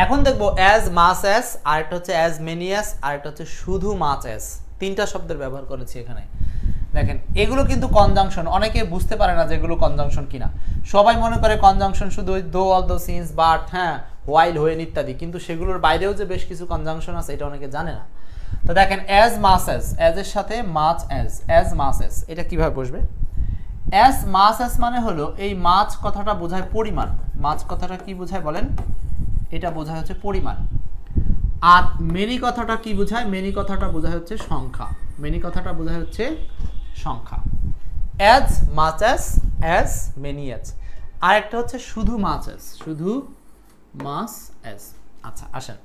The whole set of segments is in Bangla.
এখন দেখবো অ্যাজ মাস অ্যাজ, আরেকটা হচ্ছে অ্যাজ মেনি অ্যাজ, আরেকটা হচ্ছে শুধু মাছ অ্যাজ। তিনটা শব্দের ব্যবহার করেছি এখানে। দেখেন এগুলো কিন্তু কনজাংশন, অনেকে বুঝতে পারে না যে এগুলো কনজাংশন কিনা। সবাই মনে করে কনজাংশন শুধু ওই দো, অল দো, সিন্স, বাট, হ্যাঁ, হোয়াইল, হোয়েন ইত্যাদি, কিন্তু সেগুলোর বাইরেও যে বেশ কিছু কনজাংশন আছে এটা অনেকে জানে না। তো দেখেন অ্যাজ মাস অ্যাজ, অ্যাজ এর সাথে মাছ অ্যাজ, অ্যাজ মাস অ্যাজ, এটা কিভাবে বসবে? অ্যাজ মাস অ্যাজ মানে হলো এই মাছ কথাটা বোঝায় পরিমাণ। মাছ কথাটা কি বোঝায় বলেন? এটা বোঝায় হচ্ছে পরিমাণ। আর মেনি কথাটা কি বোঝায়? মেনি কথাটা বোঝায় হচ্ছে সংখ্যা। মেনি কথাটা বোঝায় হচ্ছে সংখ্যা। As much as many as. আর একটা হচ্ছে শুধু মাছ অ্যাজ, শুধু মাছ অ্যাজ। আচ্ছা আসেন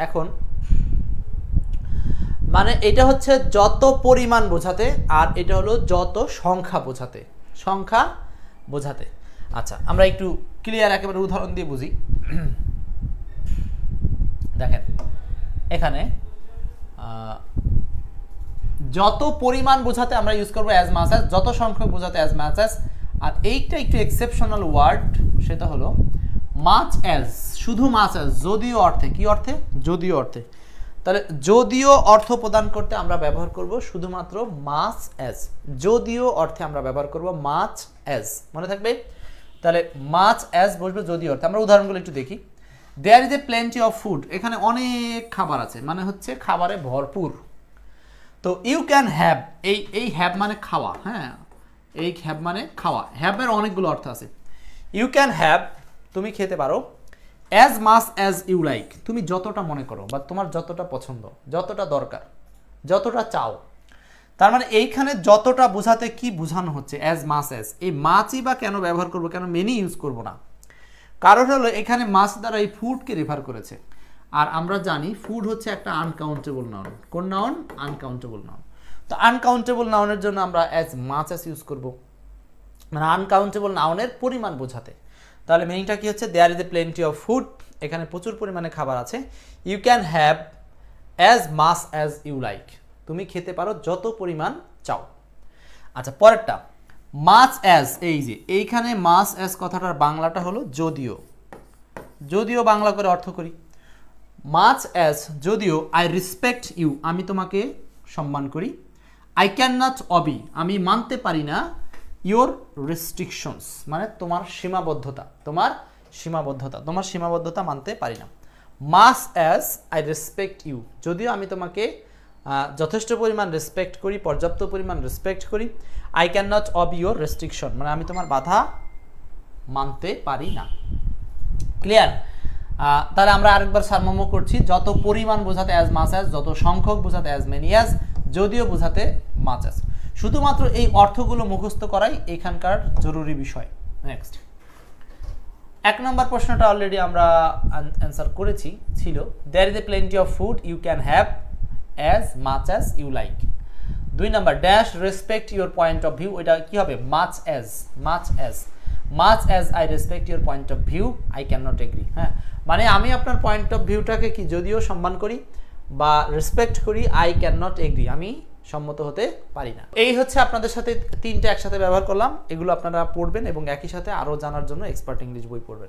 এখন, মানে এটা হচ্ছে যত পরিমাণ বোঝাতে, আর এটা হলো যত সংখ্যা বোঝাতে, সংখ্যা বোঝাতে। আচ্ছা আমরা একটু ক্লিয়ার একেবারে উদাহরণ দিয়ে বুঝি। দেখেন এখানে যত পরিমাণ বোঝাতে আমরা ইউজ করবো অ্যাজ মাস অ্যাজ, যত সংখ্যক বোঝাতে অ্যাজ মাস অ্যাজ। আর এইটা একটু এক্সেপশনাল ওয়ার্ড, সেটা হলো মাছ অ্যাজ, শুধু মাছ অ্যাজ, যদিও অর্থে। কি অর্থে? যদিও অর্থে। তাহলে যদিও অর্থ প্রদান করতে আমরা ব্যবহার করব শুধুমাত্র মাছ অ্যাজ। যদিও অর্থে আমরা ব্যবহার করব মাছ অ্যাজ, মনে থাকবে? তাহলে মাছ অ্যাজ বসবে যদিও অর্থে। আমরা উদাহরণগুলো একটু দেখি। There is a plenty of food, এখানে অনেক খাবার আছে, মানে হচ্ছে খাবারে ভরপুর। তো ইউ ক্যান হ্যাভ, এই হ্যাভ মানে খাওয়া, হ্যাঁ, এই হ্যাভ মানে খাওয়া। হ্যাভের অনেকগুলো অর্থ আছে। ইউ ক্যান হ্যাভ, তুমি খেতে পারো, as much as you like, তুমি যতটা মনে করো বা তোমার যতটা পছন্দ, যতটা দরকার, যতটা চাও। তার মানে এইখানে যতটা বোঝাতে কি বোঝানো হচ্ছে? As much as. এই মাছই বা কেন ব্যবহার করবো, কেন মেনি ইউজ করবো না? কারণ হলো এখানে মাছ দ্বারা এই ফুডকে রেফার করেছে। আর আমরা জানি ফুড হচ্ছে একটা আনকাউন্টেবল নাউন। কোন নাউন? Uncountable noun. তো আনকাউন্টেবল নাউনের জন্য আমরা অ্যাজ মাছ অ্যাজ ইউজ করব, মানে আনকাউন্টেবল নাউনের পরিমাণ বোঝাতে। তাহলে মিনিংটা কি হচ্ছে? There is a plenty of food, এখানে প্রচুর পরিমাণে খাবার আছে। You can have as much as you like, তুমি খেতে পারো যত পরিমাণ চাও। আচ্ছা পরেরটা মাছ অ্যাজ, এই যে এইখানে মাছ অ্যাজ কথাটার বাংলাটা হলো যদিও। যদিও বাংলা করে অর্থ করি, মাছ অ্যাজ যদিও, আই রেসপেক্ট ইউ, আমি তোমাকে সম্মান করি। আই ক্যান নট অবি, আমি মানতে পারি না, ইউর রেস্ট্রিকশনস, মানে তোমার সীমাবদ্ধতা, তোমার সীমাবদ্ধতা, তোমার সীমাবদ্ধতা মানতে পারি না। মাছ অ্যাজ আই রেসপেক্ট ইউ, যদিও আমি তোমাকে যথেষ্ট পরিমাণ রেসপেক্ট করি, পর্যাপ্ত পরিমাণ রেসপেক্ট করি। I can not obey your restriction, মানে আমি তোমার বাধা মানতে পারি না। ক্লিয়ার? তাহলে আমরা আরেকবার সারমর্ম করছি। যত পরিমাণ বোঝাতে অ্যাজ মাস অ্যাজ, যত সংখ্যক বোঝাতে অ্যাজ মেনি অ্যাজ, যদিও বোঝাতে মাছ অ্যাজ। শুধুমাত্র এই অর্থগুলো মুখস্থ করাই এখানকার জরুরি বিষয়। নেক্সট, এক নম্বর প্রশ্নটা অলরেডি আমরা অ্যান্সার করেছি, ছিল there is a plenty of food you can have as much as you like. 2 number dash respect your point of view, এটা কি হবে? Much as, much as, much as I respect your point of view I can not agree. হ্যাঁ, মানে আমি আপনার পয়েন্ট অফ ভিউটাকে কি যদিও সম্মান করি বা রেসপেক্ট করি, আই ক্যান নট এগ্রি, আমি সম্মত হতে পারি না। এই হচ্ছে আপনাদের সাথে তিনটা একসাথে ব্যবহার করলাম, এগুলো আপনারা পড়বেন এবং একই সাথে আরও জানার জন্য এক্সপার্ট ইংলিশ বই পড়বেন।